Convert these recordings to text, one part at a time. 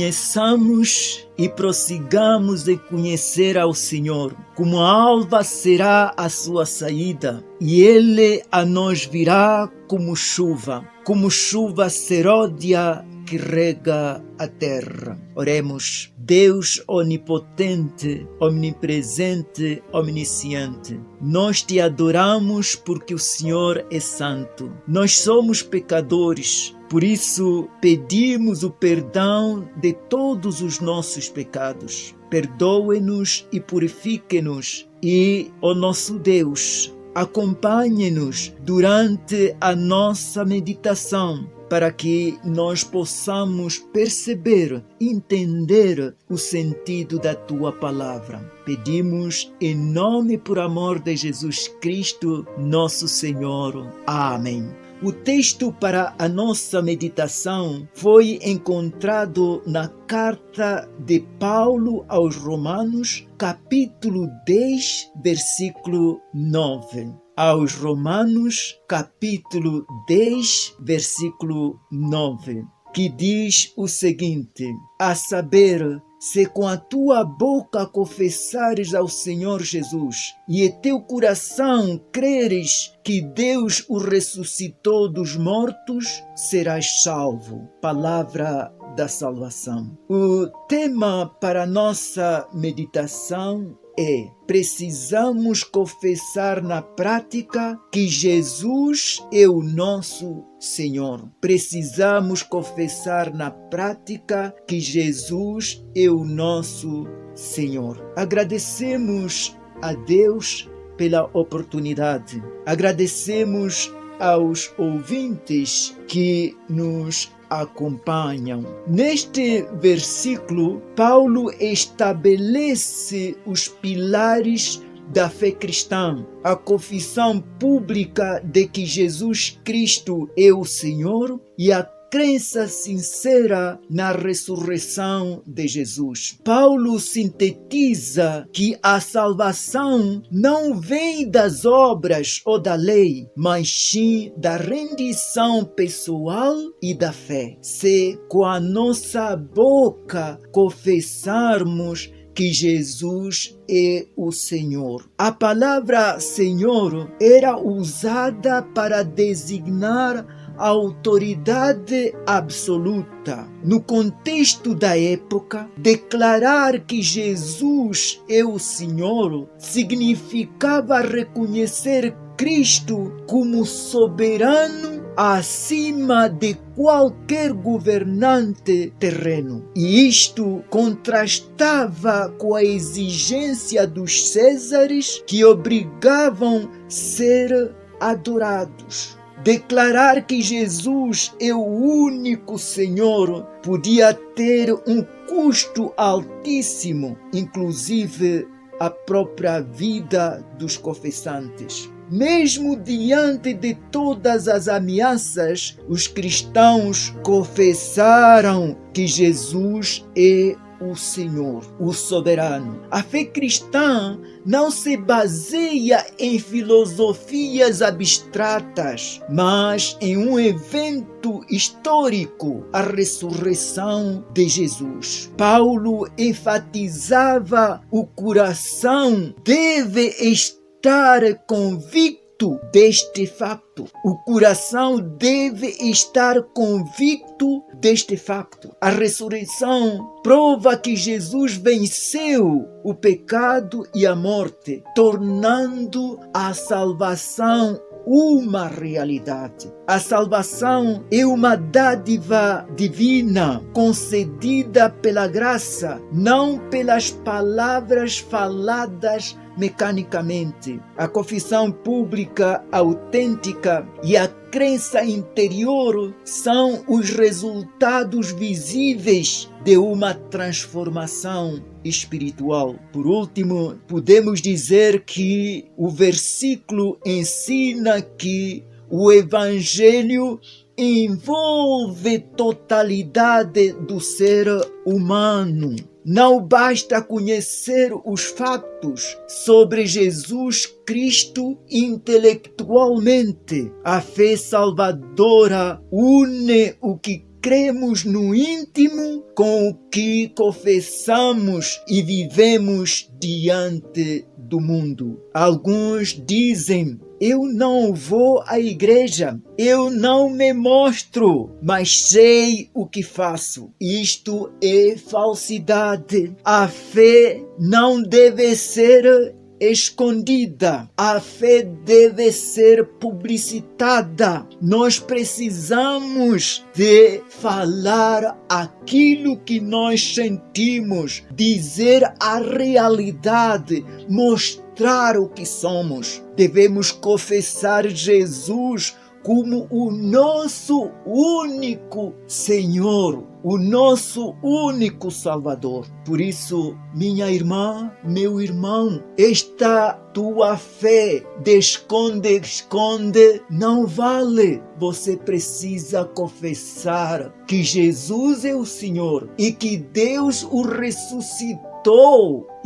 conheçamos e prossigamos em conhecer ao Senhor. Como a alva será a sua saída, e Ele a nós virá como chuva seródia que rega a terra. Oremos. Deus onipotente, omnipresente, omnisciente, nós te adoramos porque o Senhor é santo. Nós somos pecadores, por isso pedimos o perdão de todos os nossos pecados. Perdoe-nos e purifique-nos, e, ó nosso Deus, acompanhe-nos durante a nossa meditação, para que nós possamos perceber, entender o sentido da Tua Palavra. Pedimos em nome e por amor de Jesus Cristo, nosso Senhor. Amém. O texto para a nossa meditação foi encontrado na carta de Paulo aos Romanos, capítulo 10, versículo 9. Aos Romanos, capítulo 10, versículo 9, que diz o seguinte: a saber, se com a tua boca confessares ao Senhor Jesus e em teu coração creres que Deus o ressuscitou dos mortos, serás salvo. Palavra da salvação. O tema para a nossa meditação é: precisamos confessar na prática que Jesus é o nosso Senhor. Precisamos confessar na prática que Jesus é o nosso Senhor. Agradecemos a Deus pela oportunidade. Agradecemos aos ouvintes que nos acompanham. Neste versículo, Paulo estabelece os pilares da fé cristã, a confissão pública de que Jesus Cristo é o Senhor e a crença sincera na ressurreição de Jesus. Paulo sintetiza que a salvação não vem das obras ou da lei, mas sim da rendição pessoal e da fé. Se com a nossa boca confessarmos que Jesus é o Senhor. A palavra Senhor era usada para designar a autoridade absoluta. No contexto da época, declarar que Jesus é o Senhor significava reconhecer Cristo como soberano acima de qualquer governante terreno. E isto contrastava com a exigência dos Césares, que obrigavam a ser adorados. Declarar que Jesus é o único Senhor podia ter um custo altíssimo, inclusive a própria vida dos confessantes. Mesmo diante de todas as ameaças, os cristãos confessaram que Jesus é o Senhor, o soberano. A fé cristã não se baseia em filosofias abstratas, mas em um evento histórico, a ressurreição de Jesus. Paulo enfatizava: o coração deve estar convicto deste facto. O coração deve estar convicto deste facto. A ressurreição prova que Jesus venceu o pecado e a morte, tornando a salvação uma realidade. A salvação é uma dádiva divina concedida pela graça, não pelas palavras faladas mecanicamente. A confissão pública autêntica e a crença interior são os resultados visíveis de uma transformação espiritual. Por último, podemos dizer que o versículo ensina que o Evangelho envolve totalidade do ser humano. Não basta conhecer os fatos sobre Jesus Cristo intelectualmente. A fé salvadora une o que cremos no íntimo com o que confessamos e vivemos diante do mundo. Alguns dizem: eu não vou à igreja, eu não me mostro, mas sei o que faço. Isto é falsidade. A fé não deve ser escondida. A fé deve ser publicitada. Nós precisamos de falar aquilo que nós sentimos, dizer a realidade, mostrar o que somos. Devemos confessar Jesus como o nosso único Senhor, o nosso único Salvador. Por isso, minha irmã, meu irmão, esta tua fé de esconde, não vale. Você precisa confessar que Jesus é o Senhor e que Deus o ressuscitou.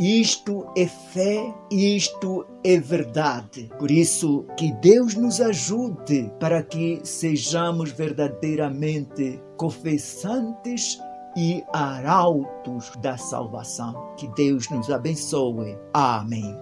Isto é fé, isto é verdade. Por isso, que Deus nos ajude para que sejamos verdadeiramente confessantes e arautos da salvação. Que Deus nos abençoe. Amém.